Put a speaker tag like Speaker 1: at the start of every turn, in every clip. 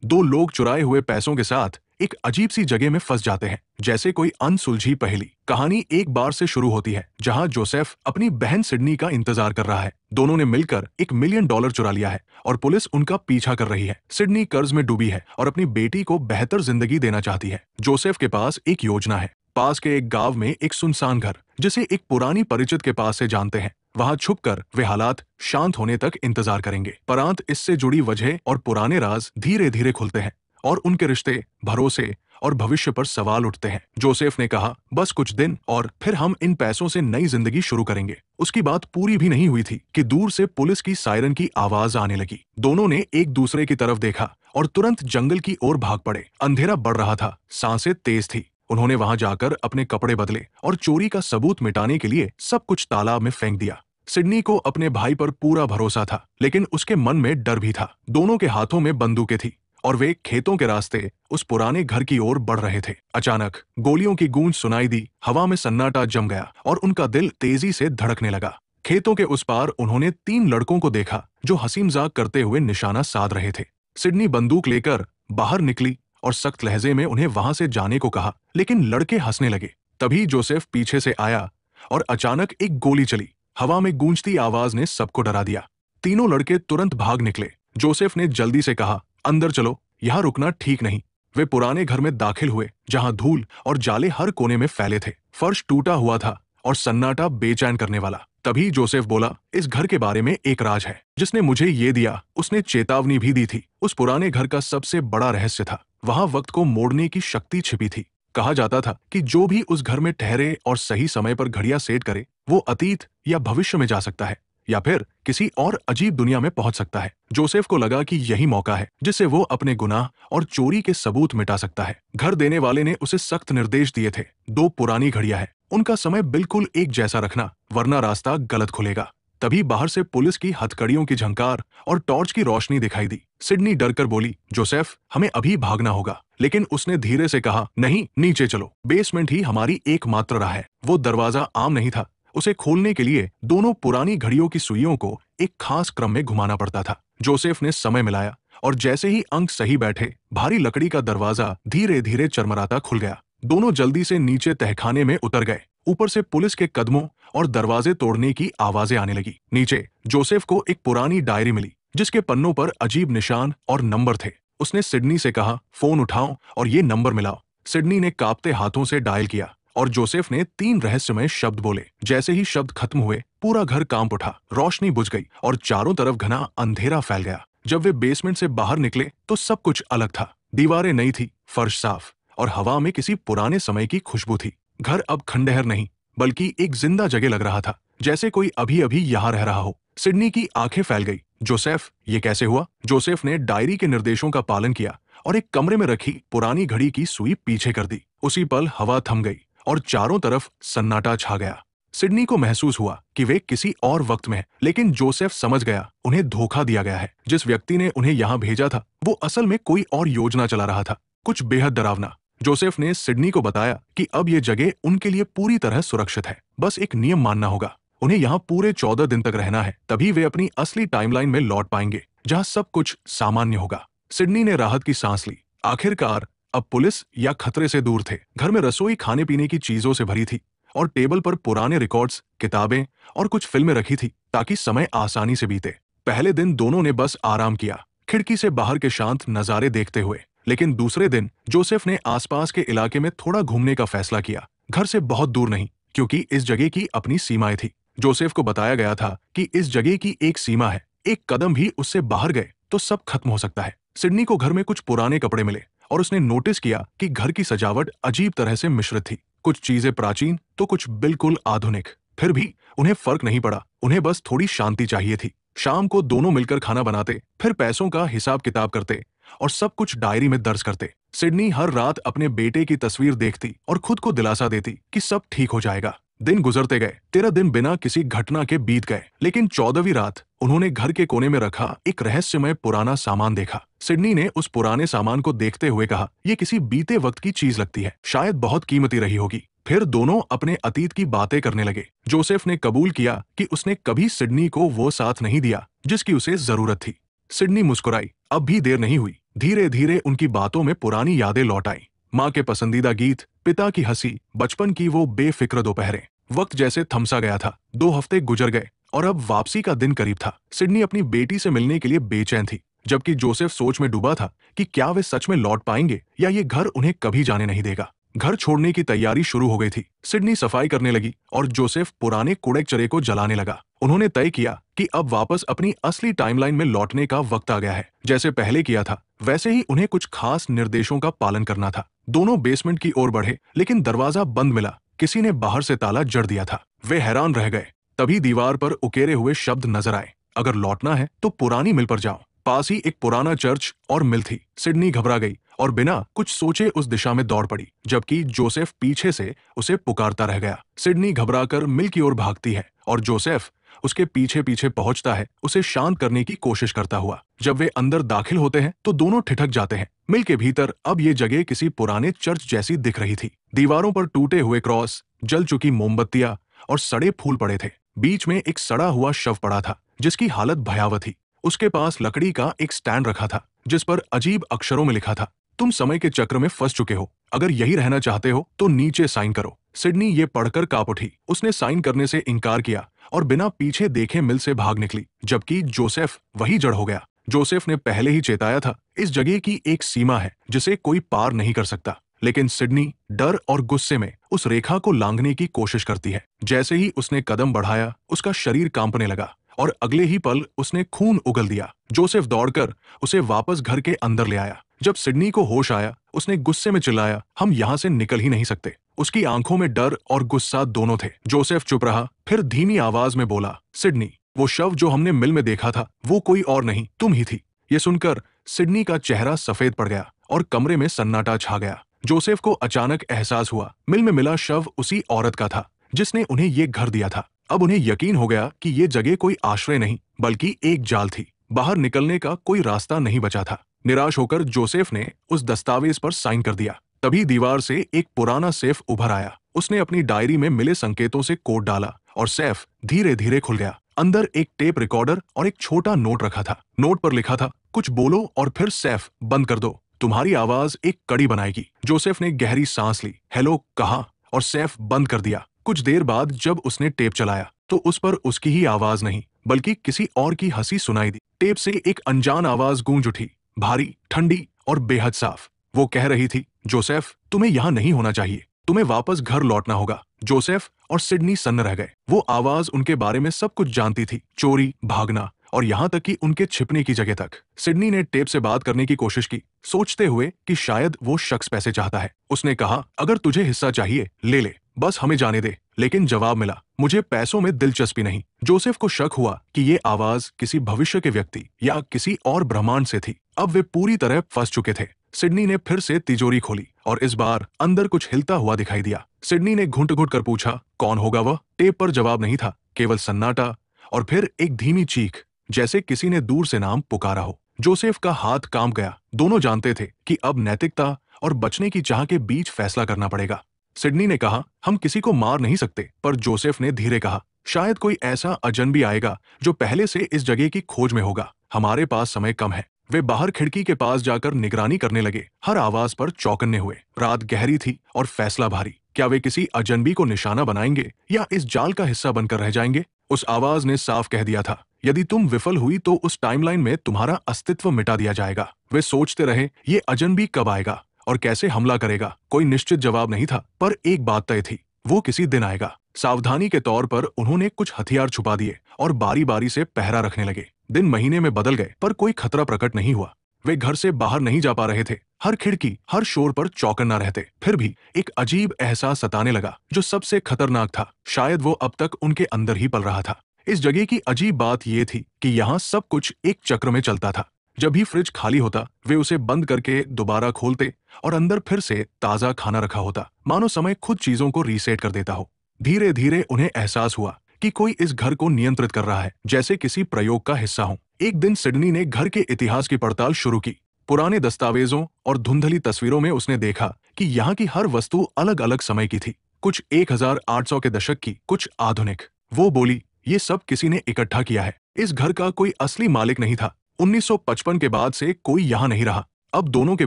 Speaker 1: दो लोग चुराए हुए पैसों के साथ एक अजीब सी जगह में फंस जाते हैं, जैसे कोई अनसुलझी पहेली। कहानी एक बार से शुरू होती है जहां जोसेफ अपनी बहन सिडनी का इंतजार कर रहा है। दोनों ने मिलकर $1 मिलियन चुरा लिया है और पुलिस उनका पीछा कर रही है। सिडनी कर्ज में डूबी है और अपनी बेटी को बेहतर जिंदगी देना चाहती है। जोसेफ के पास एक योजना है। पास के एक गांव में एक सुनसान घर, जिसे एक पुरानी परिचित के पास से जानते हैं। वहां छुपकर वे हालात शांत होने तक इंतजार करेंगे। परांत इससे जुड़ी वजह और पुराने राज धीरे धीरे खुलते हैं और उनके रिश्ते, भरोसे और भविष्य पर सवाल उठते हैं। जोसेफ ने कहा, बस कुछ दिन और फिर हम इन पैसों से नई जिंदगी शुरू करेंगे। उसकी बात पूरी भी नहीं हुई थी कि दूर से पुलिस की सायरन की आवाज आने लगी। दोनों ने एक दूसरे की तरफ देखा और तुरंत जंगल की ओर भाग पड़े। अंधेरा बढ़ रहा था, सांसें तेज थी। उन्होंने वहां जाकर अपने कपड़े बदले और चोरी का सबूत मिटाने के लिए सब कुछ तालाब में फेंक दिया। सिडनी को अपने भाई पर पूरा भरोसा था, लेकिन उसके मन में डर भी था। दोनों के हाथों में बंदूकें थी और वे खेतों के रास्ते उस पुराने घर की ओर बढ़ रहे थे। अचानक गोलियों की गूंज सुनाई दी। हवा में सन्नाटा जम गया और उनका दिल तेजी से धड़कने लगा। खेतों के उस पार उन्होंने 3 लड़कों को देखा जो हंसी मजाक करते हुए निशाना साध रहे थे। सिडनी बंदूक लेकर बाहर निकली और सख्त लहजे में उन्हें वहां से जाने को कहा, लेकिन लड़के हंसने लगे। तभी जोसेफ पीछे से आया और अचानक एक गोली चली। हवा में गूंजती आवाज ने सबको डरा दिया। तीनों लड़के तुरंत भाग निकले। जोसेफ ने जल्दी से कहा, अंदर चलो, यहां रुकना ठीक नहीं। वे पुराने घर में दाखिल हुए जहां धूल और जाले हर कोने में फैले थे। फर्श टूटा हुआ था और सन्नाटा बेचैन करने वाला। तभी जोसेफ बोला, इस घर के बारे में एक राज है। जिसने मुझे ये दिया उसने चेतावनी भी दी थी। उस पुराने घर का सबसे बड़ा रहस्य था, वहां वक्त को मोड़ने की शक्ति छिपी थी। कहा जाता था कि जो भी उस घर में ठहरे और सही समय पर घड़ियां सेट करे, वो अतीत या भविष्य में जा सकता है या फिर किसी और अजीब दुनिया में पहुंच सकता है। जोसेफ को लगा कि यही मौका है जिससे वो अपने गुनाह और चोरी के सबूत मिटा सकता है। घर देने वाले ने उसे सख्त निर्देश दिए थे, 2 पुरानी घड़ियां हैं, उनका समय बिल्कुल एक जैसा रखना, वरना रास्ता गलत खुलेगा। तभी बाहर से पुलिस की हथकड़ियों की झंकार और टॉर्च की रोशनी दिखाई दी। सिडनी डरकर बोली, जोसेफ, हमें अभी भागना होगा। लेकिन उसने धीरे से कहा, नहीं, नीचे चलो, बेसमेंट ही हमारी एकमात्र राह है। वो दरवाजा आम नहीं था। उसे खोलने के लिए दोनों पुरानी घड़ियों की सुइयों को एक खास क्रम में घुमाना पड़ता था। जोसेफ ने समय मिलाया और जैसे ही अंक सही बैठे, भारी लकड़ी का दरवाजा धीरे धीरे चरमराता खुल गया। दोनों जल्दी से नीचे तहखाने में उतर गए। ऊपर से पुलिस के कदमों और दरवाजे तोड़ने की आवाजें आने लगी। नीचे जोसेफ को एक पुरानी डायरी मिली जिसके पन्नों पर अजीब निशान और नंबर थे। उसने सिडनी से कहा, फोन उठाओ और ये नंबर मिलाओ। सिडनी ने कांपते हाथों से डायल किया और जोसेफ ने 3 रहस्यमय शब्द बोले। जैसे ही शब्द खत्म हुए, पूरा घर कांप उठा, रोशनी बुझ गई और चारों तरफ घना अंधेरा फैल गया। जब वे बेसमेंट से बाहर निकले तो सब कुछ अलग था। दीवारें नई थी, फर्श साफ और हवा में किसी पुराने समय की खुशबू थी। घर अब खंडहर नहीं बल्कि एक जिंदा जगह लग रहा था, जैसे कोई अभी अभी यहाँ रह रहा हो। सिडनी की आंखें फैल गई। जोसेफ, ये कैसे हुआ? जोसेफ ने डायरी के निर्देशों का पालन किया और एक कमरे में रखी पुरानी घड़ी की सुई पीछे कर दी। उसी पल हवा थम गई और चारों तरफ सन्नाटा छा गया। सिडनी को महसूस हुआ कि वे किसी और वक्त में हैं, लेकिन जोसेफ समझ गया उन्हें धोखा दिया गया है। जिस व्यक्ति ने उन्हें यहाँ भेजा था वो असल में कोई और योजना चला रहा था, कुछ बेहद डरावना। जोसेफ ने सिडनी को बताया कि अब ये जगह उनके लिए पूरी तरह सुरक्षित है, बस एक नियम मानना होगा। उन्हें यहाँ पूरे 14 दिन तक रहना है, तभी वे अपनी असली टाइमलाइन में लौट पाएंगे जहाँ सब कुछ सामान्य होगा। सिडनी ने राहत की सांस ली। आखिरकार अब पुलिस या खतरे से दूर थे। घर में रसोई खाने पीने की चीजों से भरी थी और टेबल पर पुराने रिकॉर्ड्स, किताबें और कुछ फिल्में रखी थी ताकि समय आसानी से बीते। पहले दिन दोनों ने बस आराम किया, खिड़की से बाहर के शांत नजारे देखते हुए। लेकिन दूसरे दिन जोसेफ ने आसपास के इलाके में थोड़ा घूमने का फैसला किया। घर से बहुत दूर नहीं, क्योंकि इस जगह की अपनी सीमाएं थी। जोसेफ को बताया गया था कि इस जगह की एक सीमा है, एक कदम भी उससे बाहर गए तो सब खत्म हो सकता है। सिडनी को घर में कुछ पुराने कपड़े मिले और उसने नोटिस किया कि घर की सजावट अजीब तरह से मिश्रित थी, कुछ चीजें प्राचीन तो कुछ बिल्कुल आधुनिक। फिर भी उन्हें फर्क नहीं पड़ा, उन्हें बस थोड़ी शांति चाहिए थी। शाम को दोनों मिलकर खाना बनाते, फिर पैसों का हिसाब किताब करते और सब कुछ डायरी में दर्ज करते। सिडनी हर रात अपने बेटे की तस्वीर देखती और खुद को दिलासा देती कि सब ठीक हो जाएगा। दिन गुजरते गए, 13 दिन बिना किसी घटना के बीत गए, लेकिन 14वीं रात उन्होंने घर के कोने में रखा एक रहस्यमय पुराना सामान देखा। सिडनी ने उस पुराने सामान को देखते हुए कहा, यह किसी बीते वक्त की चीज लगती है, शायद बहुत कीमती रही होगी। फिर दोनों अपने अतीत की बातें करने लगे। जोसेफ ने कबूल किया कि उसने कभी सिडनी को वो साथ नहीं दिया जिसकी उसे जरूरत थी। सिडनी मुस्कुराई। अब भी देर नहीं हुई। धीरे धीरे उनकी बातों में पुरानी यादें लौट आईं। माँ के पसंदीदा गीत, पिता की हंसी, बचपन की वो बेफिक्र दोपहरें। वक्त जैसे थमसा गया था। 2 हफ्ते गुजर गए और अब वापसी का दिन करीब था। सिडनी अपनी बेटी से मिलने के लिए बेचैन थी, जबकि जोसेफ सोच में डूबा था कि क्या वे सच में लौट पाएंगे या ये घर उन्हें कभी जाने नहीं देगा। घर छोड़ने की तैयारी शुरू हो गई थी। सिडनी सफाई करने लगी और जोसेफ पुराने कूड़े-कचरे को जलाने लगा। उन्होंने तय किया कि अब वापस अपनी असली टाइमलाइन में लौटने का वक्त आ गया है। जैसे पहले किया था, वैसे ही उन्हें कुछ खास निर्देशों का पालन करना था। दोनों बेसमेंट की ओर बढ़े, लेकिन दरवाजा बंद मिला। किसी ने बाहर से ताला जड़ दिया था। वे हैरान रह गए। तभी दीवार पर उकेरे हुए शब्द नजर आए, अगर लौटना है तो पुरानी मिल पर जाओ। पास ही एक पुराना चर्च और मिल थी। सिडनी घबरा गई और बिना कुछ सोचे उस दिशा में दौड़ पड़ी, जबकि जोसेफ पीछे से उसे पुकारता रह गया। सिडनी घबराकर मिल की ओर भागती है और जोसेफ उसके पीछे पीछे पहुंचता है, उसे शांत करने की कोशिश करता हुआ। जब वे अंदर दाखिल होते हैं तो दोनों ठिठक जाते हैं। मिल के भीतर अब ये जगह किसी पुराने चर्च जैसी दिख रही थी। दीवारों पर टूटे हुए क्रॉस, जल चुकी मोमबत्तियां और सड़े फूल पड़े थे। बीच में एक सड़ा हुआ शव पड़ा था, जिसकी हालत भयावह थी। उसके पास लकड़ी का एक स्टैंड रखा था, जिस पर अजीब अक्षरों में लिखा था, तुम समय के चक्र में फंस चुके हो। अगर यही रहना चाहते हो तो नीचे साइन करो। सिडनी ये पढ़कर कांप उठी। उसने साइन करने से इनकार किया और बिना पीछे देखे मिल से भाग निकली, जबकि जोसेफ वही जड़ हो गया। जोसेफ ने पहले ही चेताया था, इस जगह की एक सीमा है जिसे कोई पार नहीं कर सकता। लेकिन सिडनी डर और गुस्से में उस रेखा को लांघने की कोशिश करती है। जैसे ही उसने कदम बढ़ाया, उसका शरीर कांपने लगा और अगले ही पल उसने खून उगल दिया। जोसेफ दौड़कर उसे वापस घर के अंदर ले आया। जब सिडनी को होश आया, उसने गुस्से में चिल्लाया, हम यहाँ से निकल ही नहीं सकते। उसकी आंखों में डर और गुस्सा दोनों थे। जोसेफ चुप रहा, फिर धीमी आवाज में बोला, सिडनी, वो शव जो हमने मिल में देखा था, वो कोई और नहीं, तुम ही थी। ये सुनकर सिडनी का चेहरा सफेद पड़ गया और कमरे में सन्नाटा छा गया। जोसेफ को अचानक एहसास हुआ, मिल में मिला शव उसी औरत का था जिसने उन्हें ये घर दिया था। अब उन्हें यकीन हो गया कि ये जगह कोई आश्रय नहीं, बल्कि एक जाल थी। बाहर निकलने का कोई रास्ता नहीं बचा था। निराश होकर जोसेफ ने उस दस्तावेज पर साइन कर दिया। तभी दीवार से एक पुराना सेफ उभर आया। उसने अपनी डायरी में मिले संकेतों से कोड डाला और सेफ धीरे धीरे खुल गया। अंदर एक टेप रिकॉर्डर और एक छोटा नोट रखा था। नोट पर लिखा था, कुछ बोलो और फिर सेफ बंद कर दो, तुम्हारी आवाज एक कड़ी बनाएगी। जोसेफ ने गहरी सांस ली, हेलो कहा और सेफ बंद कर दिया। कुछ देर बाद जब उसने टेप चलाया तो उस पर उसकी ही आवाज नहीं, बल्कि किसी और की हंसी सुनाई दी। टेप से एक अनजान आवाज गूंज उठी, भारी, ठंडी और बेहद साफ। वो कह रही थी, जोसेफ, तुम्हें यहाँ नहीं होना चाहिए, तुम्हें वापस घर लौटना होगा। जोसेफ और सिडनी सन्न रह गए। वो आवाज उनके बारे में सब कुछ जानती थी, चोरी, भागना और यहाँ तक कि उनके छिपने की जगह तक। सिडनी ने टेप से बात करने की कोशिश की, सोचते हुए कि शायद वो शख्स पैसे चाहता है। उसने कहा, अगर तुझे हिस्सा चाहिए ले ले, बस हमें जाने दे। लेकिन जवाब मिला, मुझे पैसों में दिलचस्पी नहीं। जोसेफ को शक हुआ कि ये आवाज किसी भविष्य के व्यक्ति या किसी और ब्रह्मांड से थी। अब वे पूरी तरह फंस चुके थे। सिडनी ने फिर से तिजोरी खोली और इस बार अंदर कुछ हिलता हुआ दिखाई दिया। सिडनी ने घुंट-घुंट कर पूछा, कौन होगा वह? टेप पर जवाब नहीं था, केवल सन्नाटा और फिर एक धीमी चीख, जैसे किसी ने दूर से नाम पुकारा हो। जोसेफ का हाथ कांप गया। दोनों जानते थे कि अब नैतिकता और बचने की चाह के बीच फैसला करना पड़ेगा। सिडनी ने कहा, हम किसी को मार नहीं सकते, पर जोसेफ ने धीरे कहा, शायद कोई ऐसा अजनबी आएगा जो पहले से इस जगह की खोज में होगा। हमारे पास समय कम है। वे बाहर खिड़की के पास जाकर निगरानी करने लगे, हर आवाज पर चौकन्ने हुए। रात गहरी थी और फैसला भारी। क्या वे किसी अजनबी को निशाना बनाएंगे या इस जाल का हिस्सा बनकर रह जाएंगे? उस आवाज ने साफ कह दिया था, यदि तुम विफल हुई तो उस टाइमलाइन में तुम्हारा अस्तित्व मिटा दिया जाएगा। वे सोचते रहे, ये अजनबी कब आएगा और कैसे हमला करेगा? कोई निश्चित जवाब नहीं था, पर एक बात तय थी, वो किसी दिन आएगा। सावधानी के तौर पर उन्होंने कुछ हथियार छुपा दिए और बारी बारी से पहरा रखने लगे। दिन महीने में बदल गए, पर कोई खतरा प्रकट नहीं हुआ। वे घर से बाहर नहीं जा पा रहे थे। हर खिड़की, हर शोर पर चौकन्ना रहते। फिर भी एक अजीब एहसास सताने लगा, जो सबसे खतरनाक था। शायद वो अब तक उनके अंदर ही पल रहा था। इस जगह की अजीब बात ये थी कि यहाँ सब कुछ एक चक्र में चलता था। जब भी फ्रिज खाली होता, वे उसे बंद करके दोबारा खोलते और अंदर फिर से ताजा खाना रखा होता, मानो समय खुद चीजों को रीसेट कर देता हो। धीरे धीरे उन्हें एहसास हुआ कि कोई इस घर को नियंत्रित कर रहा है, जैसे किसी प्रयोग का हिस्सा हो। एक दिन सिडनी ने घर के इतिहास की पड़ताल शुरू की। पुराने दस्तावेजों और धुंधली तस्वीरों में उसने देखा कि यहाँ की हर वस्तु अलग अलग समय की थी, कुछ 1800 के दशक की, कुछ आधुनिक। वो बोली, ये सब किसी ने इकट्ठा किया है। इस घर का कोई असली मालिक नहीं था। 1955 के बाद से कोई यहाँ नहीं रहा। अब दोनों के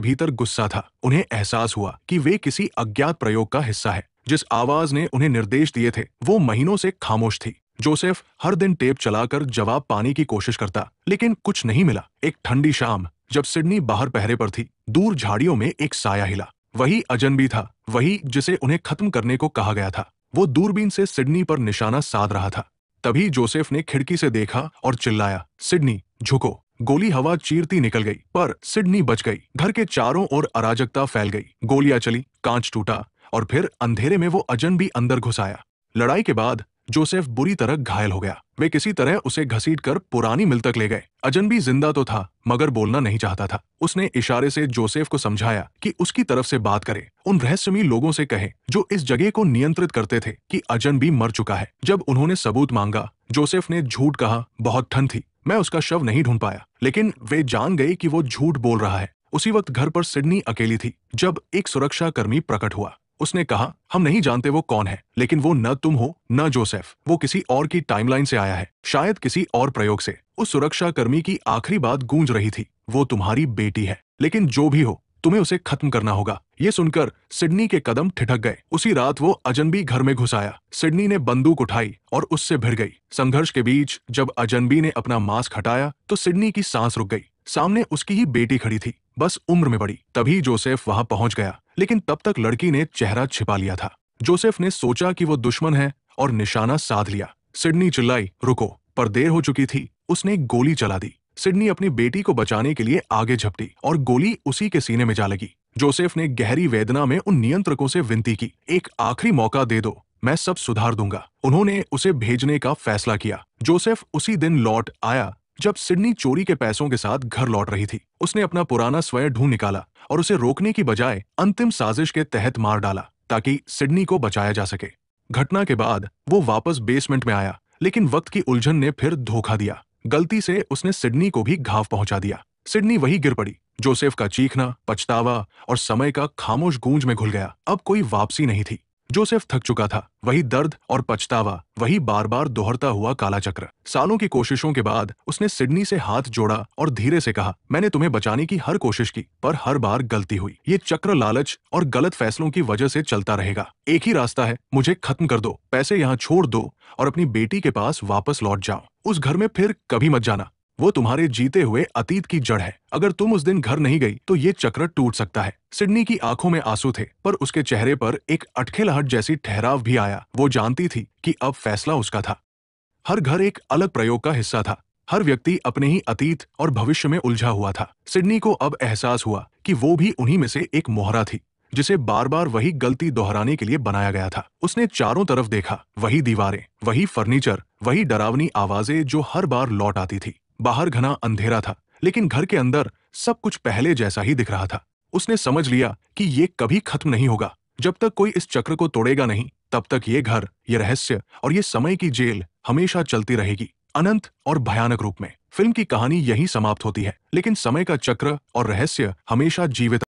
Speaker 1: भीतर गुस्सा था। उन्हें एहसास हुआ कि वे किसी अज्ञात प्रयोग का हिस्सा है। जिस आवाज ने उन्हें निर्देश दिए थे वो महीनों से खामोश थी। जोसेफ हर दिन टेप चलाकर जवाब पाने की कोशिश करता, लेकिन कुछ नहीं मिला। एक ठंडी शाम जब सिडनी बाहर पहरे पर थी, दूर झाड़ियों में एक साया हिला। वही अजनबी था, वही जिसे उन्हें खत्म करने को कहा गया था। वो दूरबीन से सिडनी पर निशाना साध रहा था। तभी जोसेफ ने खिड़की से देखा और चिल्लाया, सिडनी झुको। गोली हवा चीरती निकल गई, पर सिडनी बच गई। घर के चारों ओर अराजकता फैल गई। गोलियां चली, कांच टूटा और फिर अंधेरे में वो अजनबी अंदर घुस आया। लड़ाई के बाद जोसेफ बुरी तरह घायल हो गया। वे किसी तरह उसे घसीटकर पुरानी मिल तक ले गए। अजनबी जिंदा तो था, मगर बोलना नहीं चाहता था। उसने इशारे से जोसेफ को समझाया कि उसकी तरफ से बात करे, उन रहस्यमयी लोगों से कहे जो इस जगह को नियंत्रित करते थे कि अजनबी मर चुका है। जब उन्होंने सबूत मांगा, जोसेफ ने झूठ कहा, बहुत ठंड थी, मैं उसका शव नहीं ढूंढ पाया। लेकिन वे जान गए कि वो झूठ बोल रहा है। उसी वक्त घर पर सिडनी अकेली थी जब एक सुरक्षा कर्मी प्रकट हुआ। उसने कहा, हम नहीं जानते वो कौन है, लेकिन वो न तुम हो न जोसेफ। वो किसी और की टाइमलाइन से आया है, शायद किसी और प्रयोग से। उस सुरक्षा कर्मी की आखिरी बात गूंज रही थी, वो तुम्हारी बेटी है, लेकिन जो भी हो तुम्हें उसे खत्म करना होगा। ये सुनकर सिडनी के कदम ठिठक गए। उसी रात वो अजनबी घर में घुस आया। सिडनी ने बंदूक उठाई और उससे भिड़ गई। संघर्ष के बीच जब अजनबी ने अपना मास्क हटाया तो सिडनी की सांस रुक गई। सामने उसकी ही बेटी खड़ी थी, बस उम्र में बड़ी। तभी जोसेफ वहां पहुंच गया, लेकिन तब तक लड़की ने चेहरा छिपा लिया था। जोसेफ ने सोचा कि वो दुश्मन है और निशाना साध लिया। सिडनी चिल्लाई, रुको, पर देर हो चुकी थी। उसने एक गोली चला दी। सिडनी अपनी बेटी को बचाने के लिए आगे झपटी और गोली उसी के सीने में जा लगी। जोसेफ ने गहरी वेदना में उन नियंत्रकों से विनती की, एक आखिरी मौका दे दो, मैं सब सुधार दूंगा। उन्होंने उसे भेजने का फैसला किया। जोसेफ उसी दिन लौट आया जब सिडनी चोरी के पैसों के साथ घर लौट रही थी। उसने अपना पुराना स्वयं ढूंढ निकाला और उसे रोकने की बजाय अंतिम साजिश के तहत मार डाला ताकि सिडनी को बचाया जा सके। घटना के बाद वो वापस बेसमेंट में आया, लेकिन वक्त की उलझन ने फिर धोखा दिया। गलती से उसने सिडनी को भी घाव पहुंचा दिया। सिडनी वही गिर पड़ी। जोसेफ का चीखना, पछतावा और समय का खामोश गूंज में घुल गया। अब कोई वापसी नहीं थी। जोसेफ थक चुका था। वही दर्द और पछतावा, वही बार बार दोहरता हुआ काला चक्र। सालों की कोशिशों के बाद उसने सिडनी से हाथ जोड़ा और धीरे से कहा, मैंने तुम्हें बचाने की हर कोशिश की, पर हर बार गलती हुई। ये चक्र लालच और गलत फैसलों की वजह से चलता रहेगा। एक ही रास्ता है, मुझे खत्म कर दो, पैसे यहाँ छोड़ दो और अपनी बेटी के पास वापस लौट जाओ। उस घर में फिर कभी मत जाना, वो तुम्हारे जीते हुए अतीत की जड़ है। अगर तुम उस दिन घर नहीं गई तो ये चक्र टूट सकता है। सिडनी की आंखों में आंसू थे, पर उसके चेहरे पर एक अटखेलहट जैसी ठहराव भी आया। वो जानती थी कि अब फैसला उसका था। हर घर एक अलग प्रयोग का हिस्सा था। हर व्यक्ति अपने ही अतीत और भविष्य में उलझा हुआ था। सिडनी को अब एहसास हुआ कि वो भी उन्हीं में से एक मोहरा थी, जिसे बार बार वही गलती दोहराने के लिए बनाया गया था। उसने चारों तरफ देखा, वही दीवारें, वही फर्नीचर, वही डरावनी आवाजें जो हर बार लौट आती थी। बाहर घना अंधेरा था, लेकिन घर के अंदर सब कुछ पहले जैसा ही दिख रहा था। उसने समझ लिया कि ये कभी खत्म नहीं होगा। जब तक कोई इस चक्र को तोड़ेगा नहीं, तब तक ये घर, ये रहस्य और ये समय की जेल हमेशा चलती रहेगी, अनंत और भयानक रूप में। फिल्म की कहानी यही समाप्त होती है, लेकिन समय का चक्र और रहस्य हमेशा जीवित